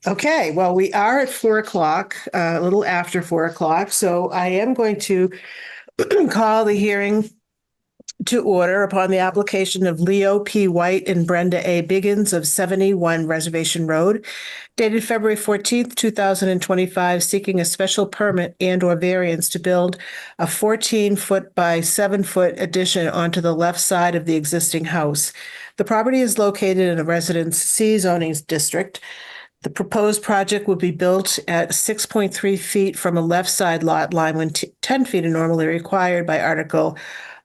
Okay, well, we are at 4 o'clock, a little after 4 o'clock. So I am going to call the hearing to order upon the application of Leo P. White and Brenda A. Biggins of 71 Reservation Road, dated February 14th, 2025, seeking a special permit and/or variance to build a 14-foot by 7-foot addition onto the left side of the existing house. The property is located in a Residence C zoning district. The proposed project would be built at 6.3 feet from a left side lot line when 10 feet are normally required by Article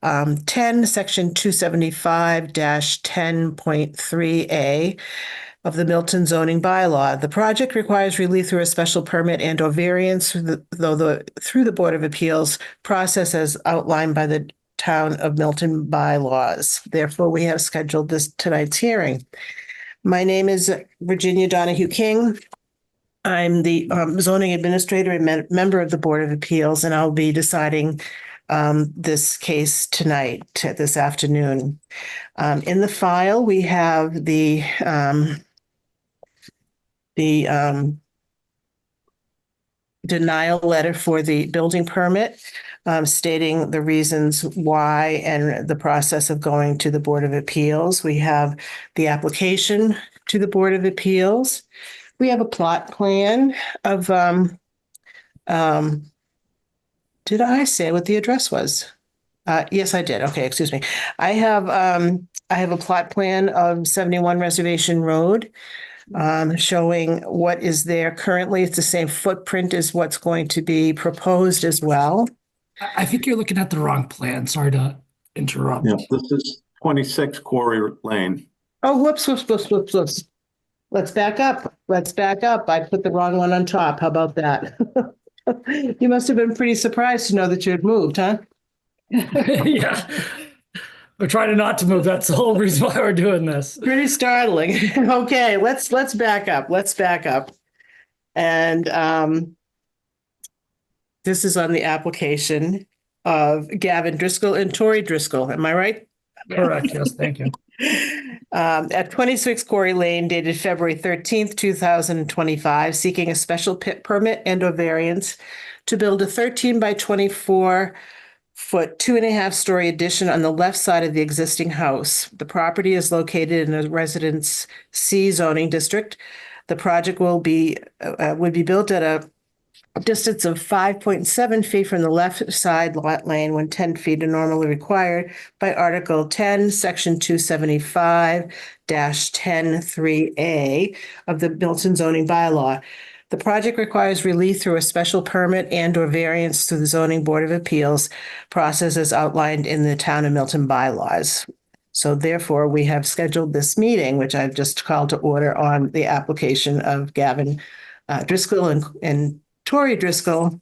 10, Section 275-10.3A of the Milton zoning bylaw. The project requires relief through a special permit and/or variance through the Board of Appeals process as outlined by the Town of Milton bylaws. Therefore, we have scheduled tonight's hearing. My name is Virginia Donahue King. I'm the zoning administrator and member of the Board of Appeals, and I'll be deciding this case tonight, this afternoon. In the file, we have the denial letter for the building permit, stating the reasons why and the process of going to the Board of Appeals. We have the application to the Board of Appeals. We have a plot plan of, did I say what the address was? Yes, I did. Okay, excuse me. I have a plot plan of 71 Reservation Road, showing what is there currently. It's the same footprint as what's going to be proposed as well. I think you're looking at the wrong plan. Sorry to interrupt. Yeah, this is 26 Quarry Lane. Oh, whoops. Let's back up. I put the wrong one on top. How about that? You must have been pretty surprised to know that you had moved, huh? Yeah. We're trying not to move. That's the whole reason why we're doing this. Pretty startling. Okay, let's back up. And this is on the application of Gavin Driscoll and Tori Driscoll. Am I right? Correct. Yes, thank you. At 26 Quarry Lane, dated February 13th, 2025, seeking a special permit and/or variance to build a 13 by 24 foot, 2.5-story addition on the left side of the existing house. The property is located in a Residence C zoning district. The project would be built at a distance of 5.7 feet from the left side lot lane when 10 feet are normally required by Article 10, Section 275-10.3A of the Milton zoning bylaw. The project requires relief through a special permit and/or variance through the Zoning Board of Appeals process as outlined in the Town of Milton bylaws. So therefore, we have scheduled this meeting, which I've just called to order, on the application of Gavin Driscoll and Tori Driscoll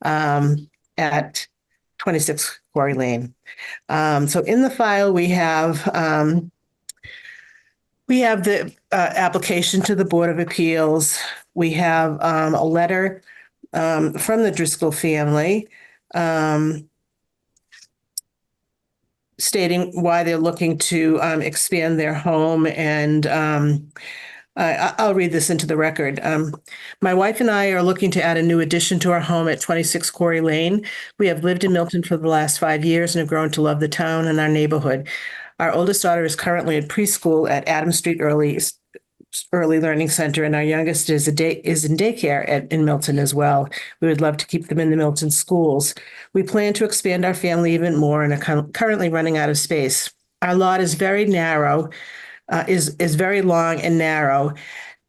at 26 Quarry Lane. So in the file, we have the application to the Board of Appeals. We have a letter from the Driscoll family stating why they're looking to expand their home. And I'll read this into the record. My wife and I are looking to add a new addition to our home at 26 Quarry Lane. We have lived in Milton for the last 5 years and have grown to love the town and our neighborhood. Our oldest daughter is currently in preschool at Adams Street Early Learning Center, and our youngest is in daycare in Milton as well. We would love to keep them in the Milton schools. We plan to expand our family even more and are currently running out of space. Our lot is very narrow, is very long and narrow.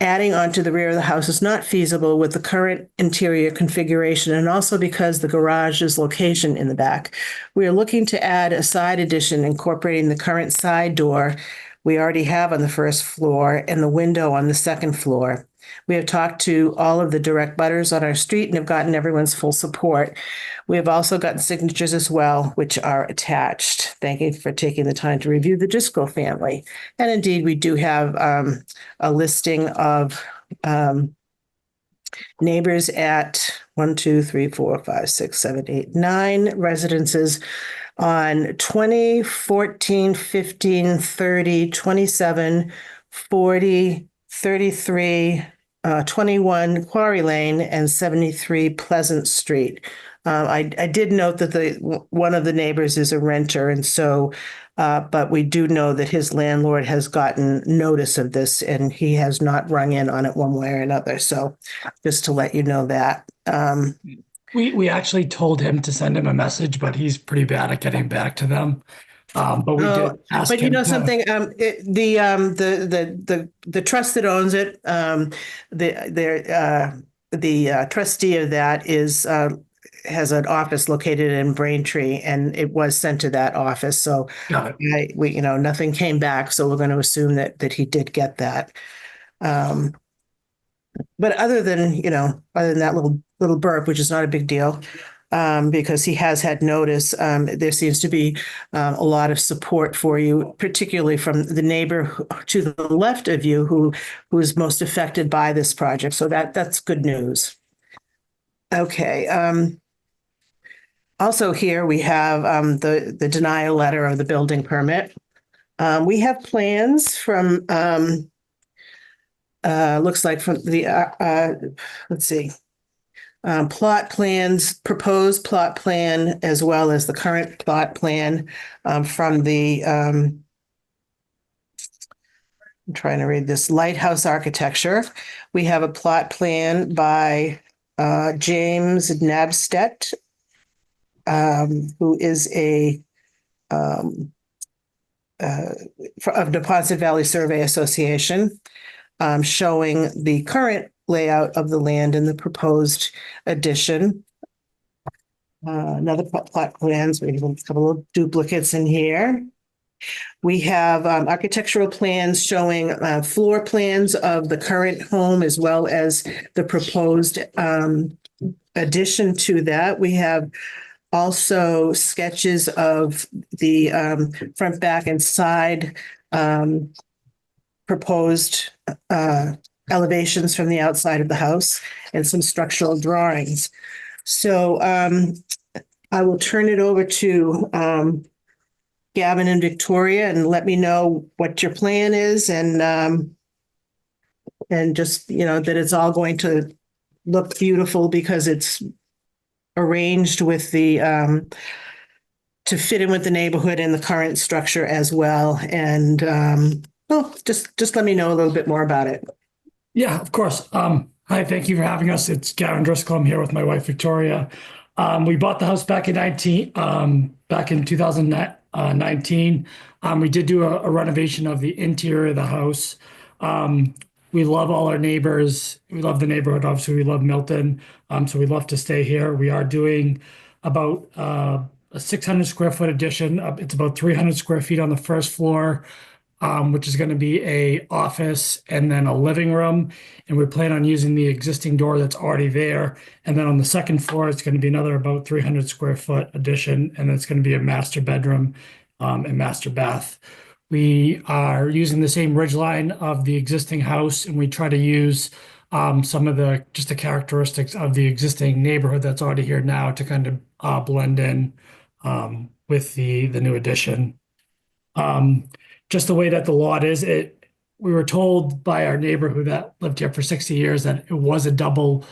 Adding onto the rear of the house is not feasible with the current interior configuration, and also because the garage's location in the back. We are looking to add a side addition incorporating the current side door we already have on the first floor and the window on the second floor. We have talked to all of the direct butters on our street and have gotten everyone's full support. We have also gotten signatures as well, which are attached. Thank you for taking the time to review the Driscoll family. And indeed, we do have a listing of neighbors at 1, 2, 3, 4, 5, 6, 7, 8, 9 residences on 20, 14, 15, 30, 27, 40, 33, 21 Quarry Lane and 73 Pleasant Street. I did note that one of the neighbors is a renter, and so, but we do know that his landlord has gotten notice of this, and he has not rung in on it one way or another. So, just to let you know that. We actually told him to send him a message, but he's pretty bad at getting back to them. But we did ask But you him know to. something, the trust that owns it, the trustee of that has an office located in Braintree, and it was sent to that office. So Got it. nothing came back, so we're going to assume that he did get that. But other than that little burp, which is not a big deal, because he has had notice, there seems to be a lot of support for you, particularly from the neighbor to the left of you who is most affected by this project. So that's good news. Okay. Also here we have the denial letter of the building permit. We have plans from looks like from the let's see, plot plans, proposed plot plan, as well as the current plot plan from the I'm trying to read this, Lighthouse Architecture. We have a plot plan by James Nabstedt, who is of Deposit Valley Survey Association, showing the current layout of the land and the proposed addition. Another plot plans, we have a couple of duplicates in here. We have architectural plans showing floor plans of the current home as well as the proposed addition to that. We have also sketches of the front, back, and side proposed elevations from the outside of the house and some structural drawings. So I will turn it over to Gavin and Victoria and let me know what your plan is and just, that it's all going to look beautiful because it's arranged with the to fit in with the neighborhood and the current structure as well. And just let me know a little bit more about it. Yeah, of course. Hi, thank you for having us. It's Gavin Driscoll. I'm here with my wife, Victoria. We bought the house back in 2019. We did do a renovation of the interior of the house. We love all our neighbors. We love the neighborhood. Obviously, we love Milton. So we love to stay here. We are doing about a 600 square foot addition. It's about 300 square feet on the first floor, which is going to be a office and then a living room. And we plan on using the existing door that's already there. And then on the second floor, it's going to be another about 300 square foot addition. And it's going to be a master bedroom and master bath. We are using the same ridge line of the existing house, and we try to use some of the characteristics of the existing neighborhood that's already here now to kind of blend in with the new addition. Just the way that the lot is, we were told by our neighbor that lived here for 60 years that it's a double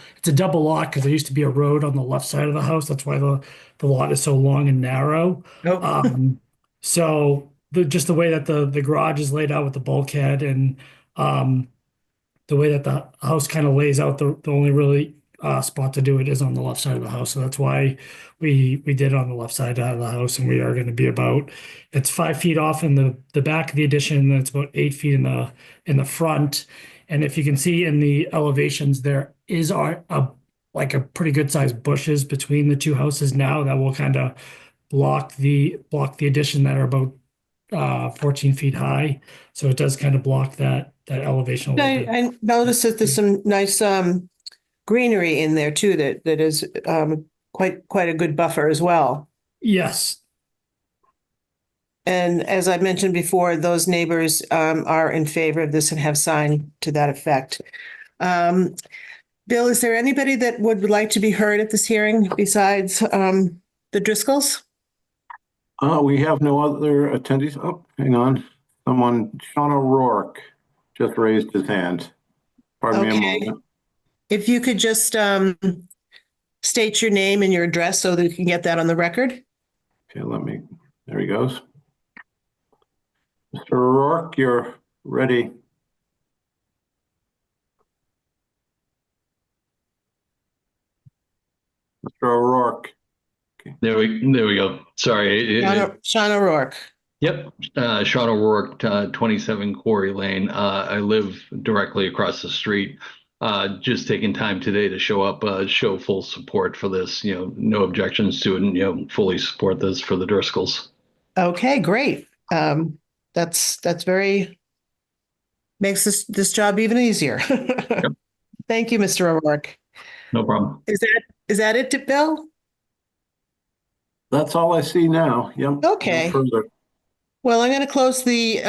lot because there used to be a road on the left side of the house. That's why the lot is so long and narrow. Nope. So just the way that the garage is laid out with the bulkhead and the way that the house kind of lays out, the only really spot to do it is on the left side of the house. So that's why we did it on the left side of the house, and we are going to be it's 5 feet off in the back of the addition, and it's about 8 feet in the front. And if you can see in the elevations, there is a pretty good sized bushes between the two houses now that will kind of block the addition that are about 14 feet high. So it does kind of block that elevation a little bit. I noticed that there's some nice greenery in there too that is quite a good buffer as well. Yes. And as I mentioned before, those neighbors are in favor of this and have signed to that effect. Bill, is there anybody that would like to be heard at this hearing besides the Driscolls? We have no other attendees. Oh, hang on. Sean O'Rourke just raised his hand. Pardon me a Okay. moment. If you could just state your name and your address so that we can get that on the record. Okay, there he goes. Mr. O'Rourke, you're ready. Mr. O'Rourke. There we go. Sorry. Sean O'Rourke. Yep. Sean O'Rourke, 27 Quarry Lane. I live directly across the street. Just taking time today to show up, show full support for this, no objections to it, and, fully support this for the Driscolls. Okay, great. That's very, makes this job even easier. Yep. Thank you, Mr. O'Rourke. No problem. Is that it, Bill? That's all I see now. Yep. Okay. No further. Well, I'm going to close the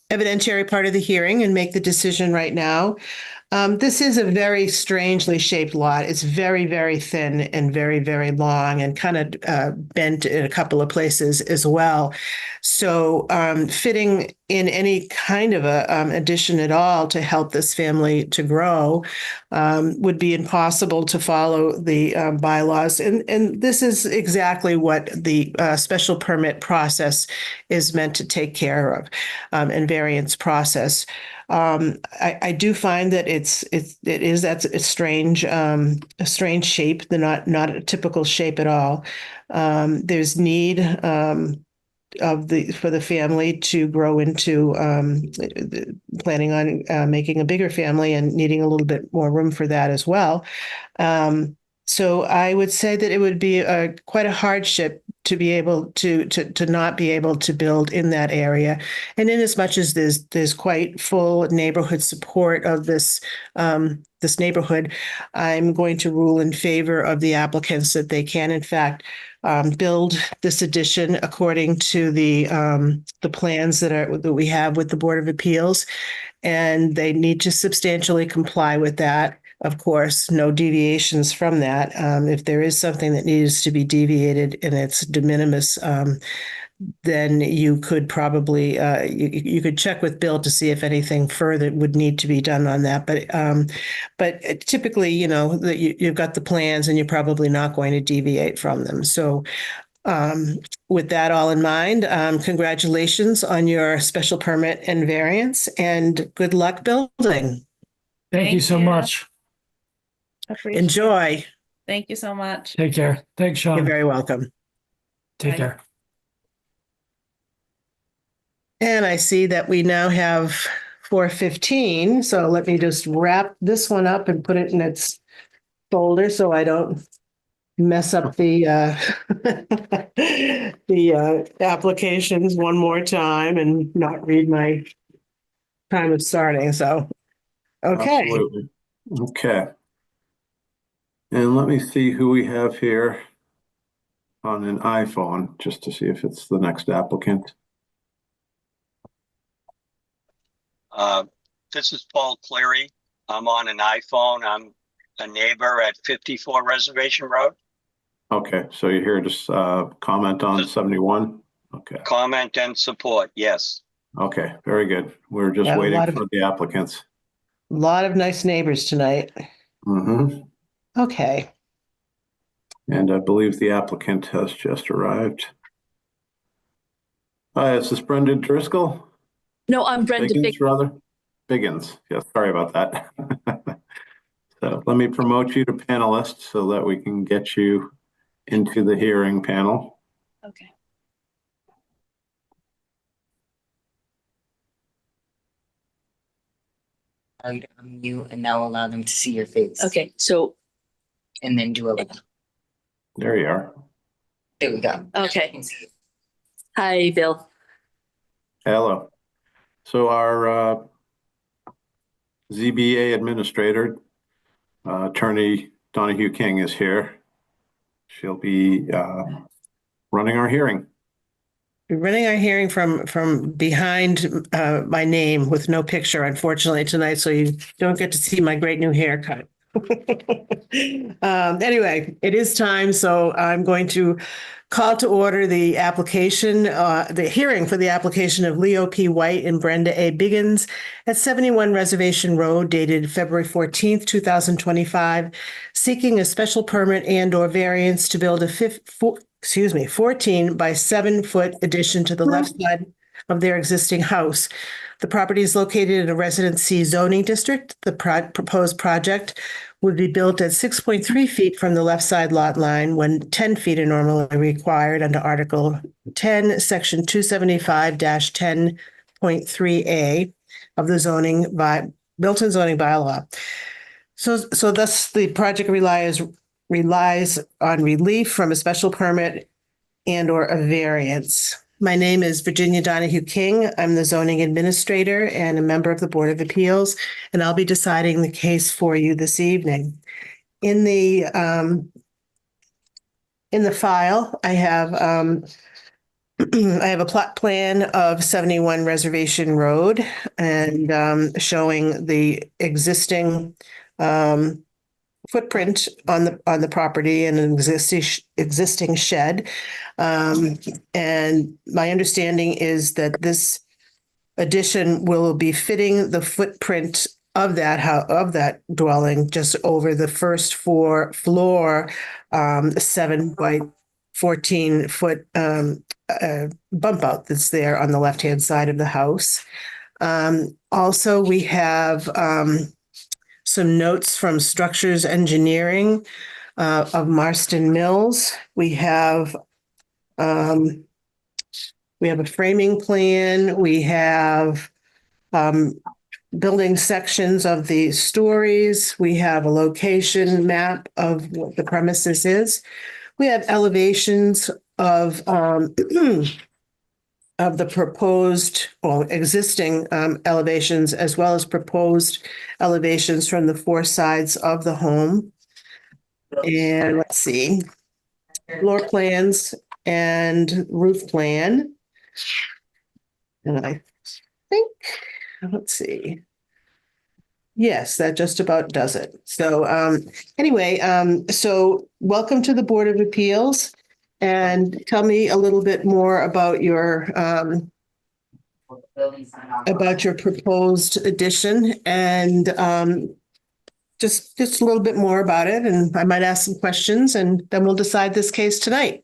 evidentiary part of the hearing and make the decision right now. This is a very strangely shaped lot. It's very, very thin and very, very long and kind of bent in a couple of places as well. So fitting in any kind of a addition at all to help this family to grow would be impossible to follow the bylaws. And this is exactly what the special permit process is meant to take care of, and variance process. I do find that that's a strange shape. They're not a typical shape at all. There's need for the family to grow into planning on making a bigger family and needing a little bit more room for that as well. So I would say that it would be quite a hardship to be able to not be able to build in that area. And in as much as there's quite full neighborhood support of this neighborhood, I'm going to rule in favor of the applicants that they can in fact build this addition according to the plans that we have with the Board of Appeals, and they need to substantially comply with that. Of course, no deviations from that. If there is something that needs to be deviated and it's de minimis, then you could probably you could check with Bill to see if anything further would need to be done on that. But typically, you've got the plans and you're probably not going to deviate from them. So with that all in mind, congratulations on your special permit and variance, and good luck building. Thank you so much. Enjoy. Thank you so much. Take care. Thanks, You're Sean. very welcome. Take Bye. care. And I see that we now have 4:15. So let me just wrap this one up and put it in its folder so I don't mess up the the applications one more time and not read my time of starting. So, okay. Absolutely. Okay. And let me see who we have here on an iPhone, just to see if it's the next applicant. This is Paul Cleary. I'm on an iPhone. I'm a neighbor at 54 Reservation Road. Okay, so you're here to comment on 71? Okay. Comment and support, yes. Okay, very good. We're just Yeah, a waiting lot of- for the applicants. A lot of nice neighbors tonight. Mm-hmm. Okay. And I believe the applicant has just arrived. Hi, is this Brenda Driscoll? No, I'm Brenda Biggins, rather? Biggins. Yeah, sorry about that. So let me promote you to panelist so that we can get you into the hearing panel. Okay. Allow you to unmute and now allow them to see your face. Okay, so, And then do a, There you are. there we go. okay. Hi, Bill. Hello. So our ZBA administrator, Attorney Donahue King is here. She'll be running our hearing. We're running our hearing from behind my name with no picture, unfortunately, tonight, so you don't get to see my great new haircut. Anyway, it is time, so I'm going to Call to order the the hearing for the application of Leo P. White and Brenda A. Biggins at 71 Reservation Road dated February 14th, 2025, seeking a special permit and/or variance to build a 14 by 7-foot addition to the left side of their existing house. The property is located in a Residence C zoning district. The proposed project would be built at 6.3 feet from the left side lot line when 10 feet are normally required under Article 10, Section 275-10.3A of the Milton zoning bylaw. So thus the project relies on relief from a special permit and/or a variance. My name is Virginia Donahue King. I'm the zoning administrator and a member of the Board of Appeals, and I'll be deciding the case for you this evening. In the file, I have I have a plot plan of 71 Reservation Road and showing the existing footprint on the property and an existing shed. And my understanding is that this addition will be fitting the footprint of that dwelling just over the first floor, 7 by 14 foot bump out that's there on the left-hand side of the house. Also, we have some notes from Structures Engineering of Marston Mills. We have a framing plan. We have building sections of the stories. We have a location map of what the premises is. We have elevations of the proposed or existing elevations, as well as proposed elevations from the 4 sides of the home. And let's see, floor plans and roof plan. And I think, let's see. Yes, that just about does it. So anyway, so welcome to the Board of Appeals. And tell me a little bit more about your proposed addition and just a little bit more about it. And I might ask some questions and then we'll decide this case tonight.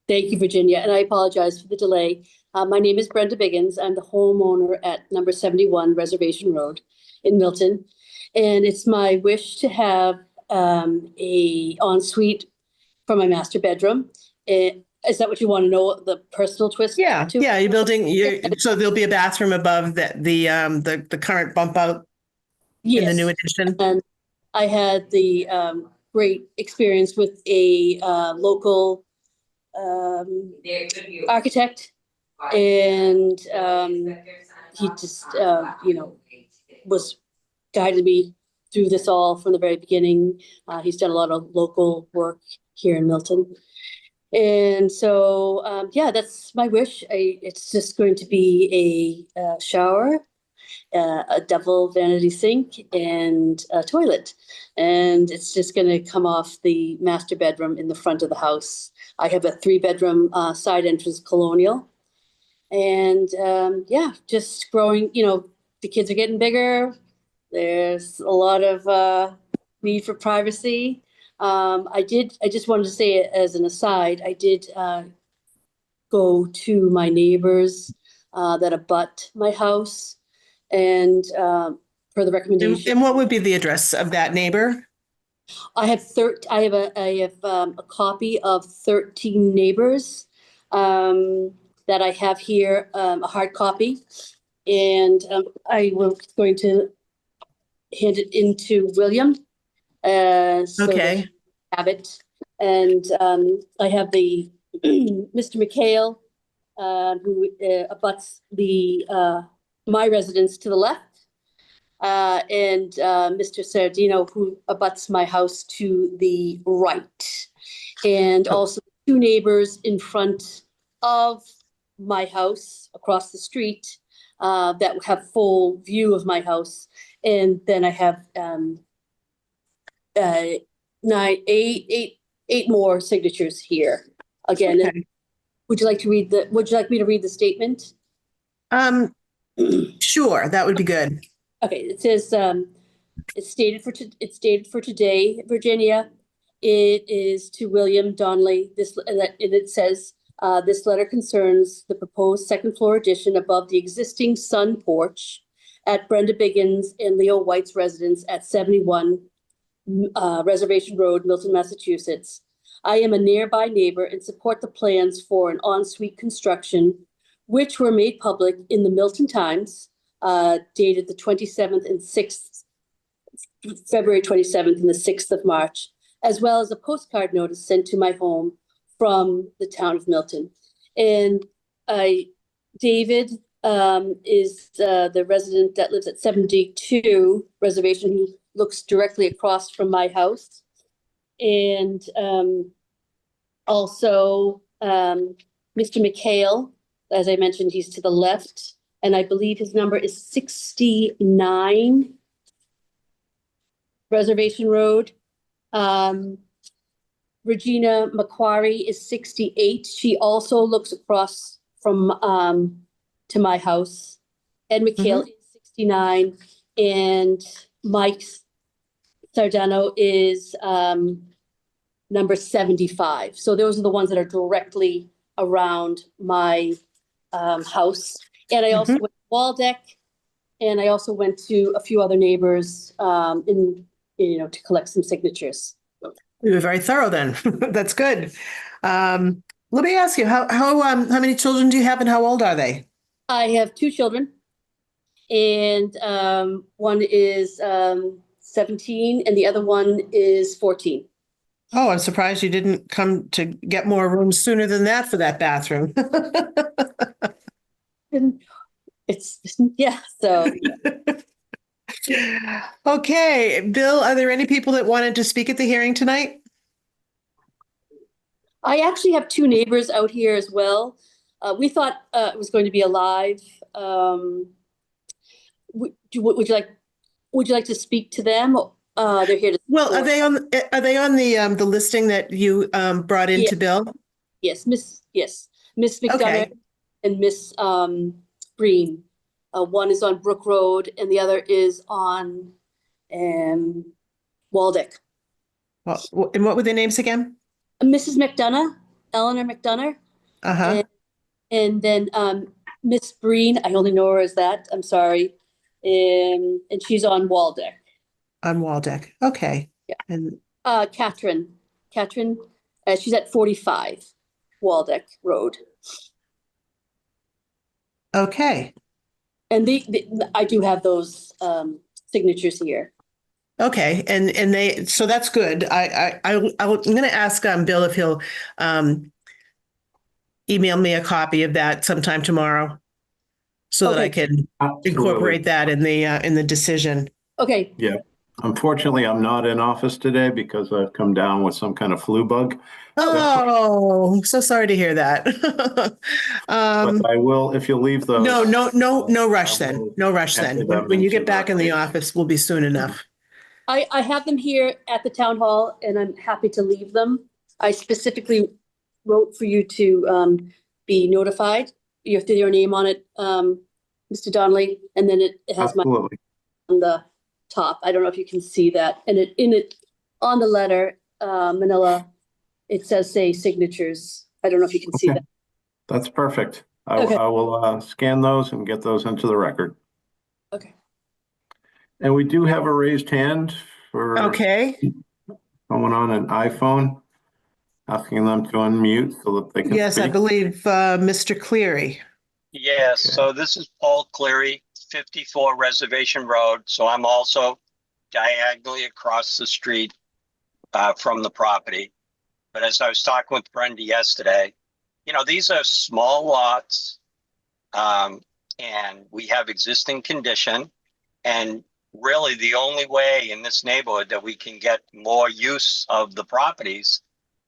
Thank you, Virginia, and I apologize for the delay. My name is Brenda Biggins. I'm the homeowner at number 71 Reservation Road in Milton. And it's my wish to have a ensuite for my master bedroom. Is that what you want to know, the personal twist? Yeah, you're building, so there'll be a bathroom above the current bump out in the new addition? And I had the great experience with a local architect, and he just was guided me through this all from the very beginning. He's done a lot of local work here in Milton, and so that's my wish. It's just going to be a shower, a double vanity sink, and a toilet, and it's just going to come off the master bedroom in the front of the house. I have a 3-bedroom side entrance colonial, and just growing. The kids are getting bigger. There's a lot of need for privacy. I just wanted to say it as an aside, I did go to my neighbors that abut my house, and for the recommendation. And what would be the address of that neighbor? I have a copy of 13 neighbors that I have here, a hard copy, and I was going to hand it into William. So Okay. have it, and I have the Mr. McHale, who abuts my residence to the left, and Mr. Sardino, who abuts my house to the right, and also 2 neighbors in front of my house across the street that have full view of my house. And then I have 8 more signatures here Again, Okay. would you like me to read the statement? Sure, that would be good. Okay, it says, it's stated for today, Virginia. It is to William Donnelly. And it says, this letter concerns the proposed second floor addition above the existing sun porch at Brenda Biggins and Leo White's residence at 71 Reservation Road, Milton, Massachusetts. I am a nearby neighbor and support the plans for an ensuite construction, which were made public in the Milton Times, dated the 27th and 6th, February 27th and the 6th of March, as well as a postcard notice sent to my home from the town of Milton. And David is the resident that lives at 72 Reservation, who looks directly across from my house. And also Mr. McHale, as I mentioned, he's to the left, and I believe his number is 69 Reservation Road. Regina Macquarie is 68. She also looks across from to my house. Ed McHale is 69, and Mike Sardano is number 75. So those are the ones that are directly around my house. And I also went to Waldeck, and I also went to a few other neighbors to collect some signatures. You were very thorough then. That's good. Let me ask you, how many children do you have and how old are they? I have two children, and one is 17 and the other one is 14. Oh, I'm surprised you didn't come to get more rooms sooner than that for that bathroom. And so. Okay, Bill, are there any people that wanted to speak at the hearing tonight? I actually have two neighbors out here as well. We thought it was going to be a live. Would you like to speak to them? They're here to. Well, are they on the listing that you brought in to Bill? Yes, Miss McDonough Okay. and Miss Breen. One is on Brook Road and the other is on Waldeck. Well, and what were their names again? Mrs. McDonough, Eleanor McDonough. Uh-huh. And then Miss Breen, I only know her as that. I'm sorry. And she's on Waldeck. On Waldeck. Okay. Yeah. And Catherine, she's at 45 Waldeck Road. okay. And I do have those signatures here. Okay, and so that's good. I'm going to ask Bill if he'll email me a copy of that sometime tomorrow, so that I can incorporate that in the decision. Okay. Yeah. Unfortunately, I'm not in office today because I've come down with some kind of flu bug. Oh, I'm so sorry to hear that. But I will, if you'll leave those. No rush I then. will No rush enter then. them When you into get back in the record. office, we'll be soon enough. I have them here at the town hall and I'm happy to leave them. I specifically wrote for you to be notified. You have to your name on it, Mr. Donnelly, and then it has Absolutely. on the top. I don't know if you can see that. And it on the letter, Manila, it says say signatures. I don't know if you can see that. That's perfect. Okay. I will scan those and get those into the record. Okay. And we do have a raised hand for someone on an iPhone, asking them to unmute so that they can Yes, I speak. believe Mr. Cleary. Yes, Okay. so this is Paul Cleary, 54 Reservation Road. So I'm also diagonally across the street from the property. But as I was talking with Brenda yesterday, these are small lots and we have existing condition. And really the only way in this neighborhood that we can get more use of the properties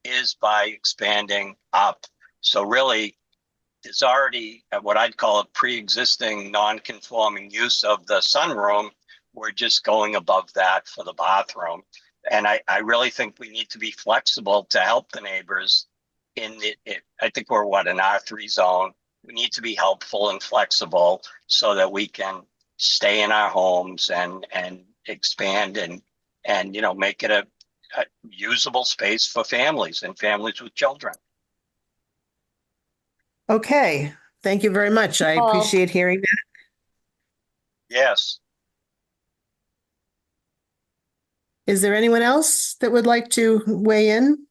is by expanding up. So really, there's already what I'd call a pre-existing non-conforming use of the sunroom. We're just going above that for the bathroom. And I really think we need to be flexible to help the neighbors I think we're what, an R3 zone. We need to be helpful and flexible so that we can stay in our homes and expand and make it a usable space for families and families with children. Okay, thank you very much. I Paul. appreciate hearing that. Yes. Is there anyone else that would like to weigh in?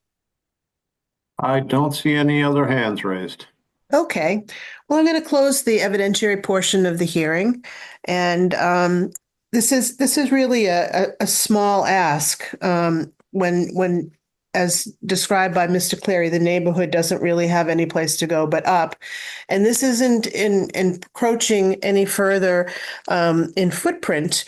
I don't see any other hands raised. Okay, well, I'm going to close the evidentiary portion of the hearing. And this is really a small ask when, as described by Mr. Cleary, the neighborhood doesn't really have any place to go but up. And this isn't encroaching any further in footprint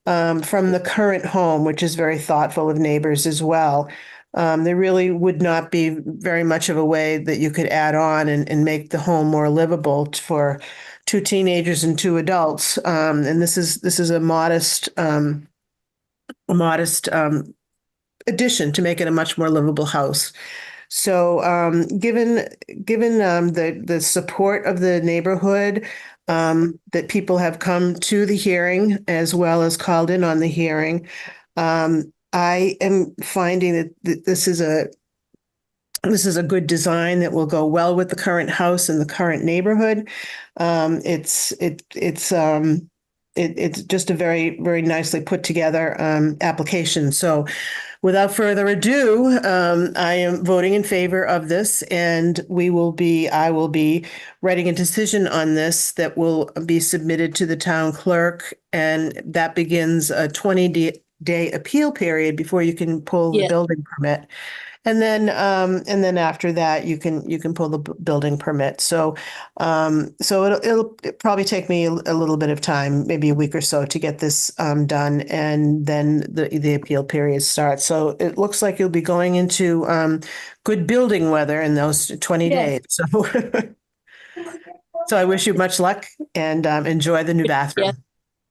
from the current home, which is very thoughtful of neighbors as well. There really would not be very much of a way that you could add on and make the home more livable for two teenagers and two adults. And this is a modest addition to make it a much more livable house. So, given the support of the neighborhood, that people have come to the hearing as well as called in on the hearing, I am finding that this is a good design that will go well with the current house and the current neighborhood. It's just a very, very nicely put together application. So without further ado, I am voting in favor of this, and I will be writing a decision on this that will be submitted to the town clerk, and that begins a 20-day appeal period before you can pull the Yeah. building permit. And then after that, you can pull the building permit. So it'll probably take me a little bit of time, maybe a week or so, to get this done, and then the appeal period starts. So it looks like you'll be going into good building weather in those 20 days. Yes. So I wish you much luck and enjoy the new bathroom. Yeah.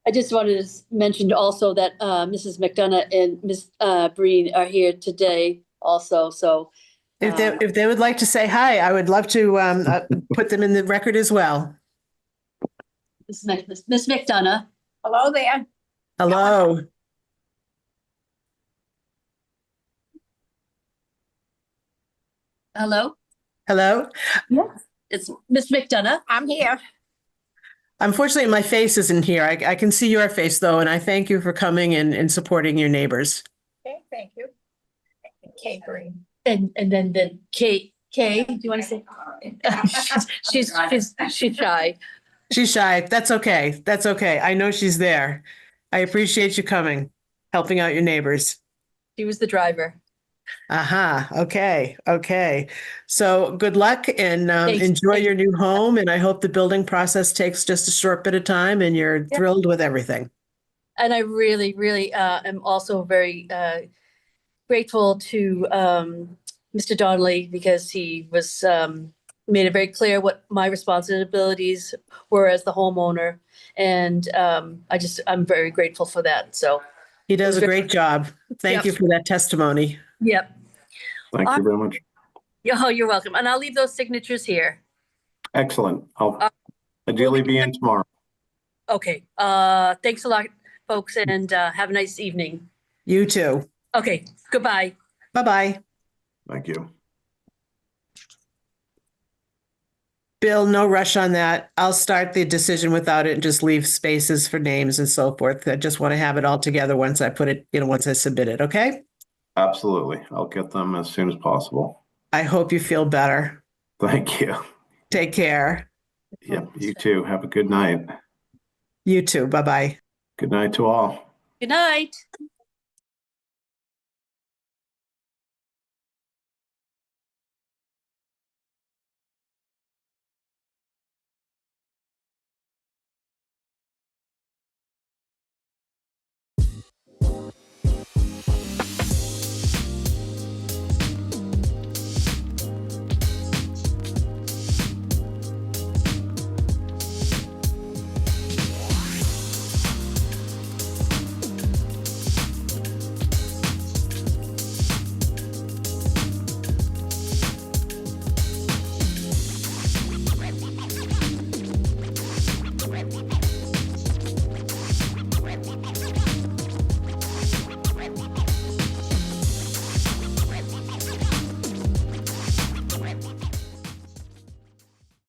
I just wanted to mention also that Mrs. McDonough and Ms. Breen are here today also. So If they would like to say hi, I would love to put them in the record as well. Ms. McDonough. Hello there. Hello. Hello. Hello. It's Ms. McDonough. I'm here. Unfortunately, my face isn't here. I can see your face though, and I thank you for coming and supporting your neighbors. Okay, thank you. Kay Green. And then Kay, do you want to say? she's shy. She's shy. That's okay. That's okay. I know she's there. I appreciate you coming, helping out your neighbors. She was the driver. Aha. Okay. Okay. So good luck and Thanks. enjoy Thanks. your new home. And I hope the building process takes just a short bit of time and you're thrilled with everything. And I really, really am also very grateful to Mr. Donnelly, because he was made it very clear what my responsibilities were as the homeowner. And I'm very grateful for that. So He does a great job. Thank Yep. you for that testimony. Yep. Thank you very much. Oh, you're welcome. And I'll leave those signatures here. Excellent. I'll ideally be in tomorrow. Okay. Thanks a lot, folks, and have a nice evening. You too. Okay. Goodbye. Bye-bye. Thank you. Bill, no rush on that. I'll start the decision without it and just leave spaces for names and so forth. I just want to have it all together once I put it, once I submit it, okay? Absolutely. I'll get them as soon as possible. I hope you feel better. Thank you. Take care. Yep. You too. Have a good night. You too. Bye-bye. Good night to all. Good night.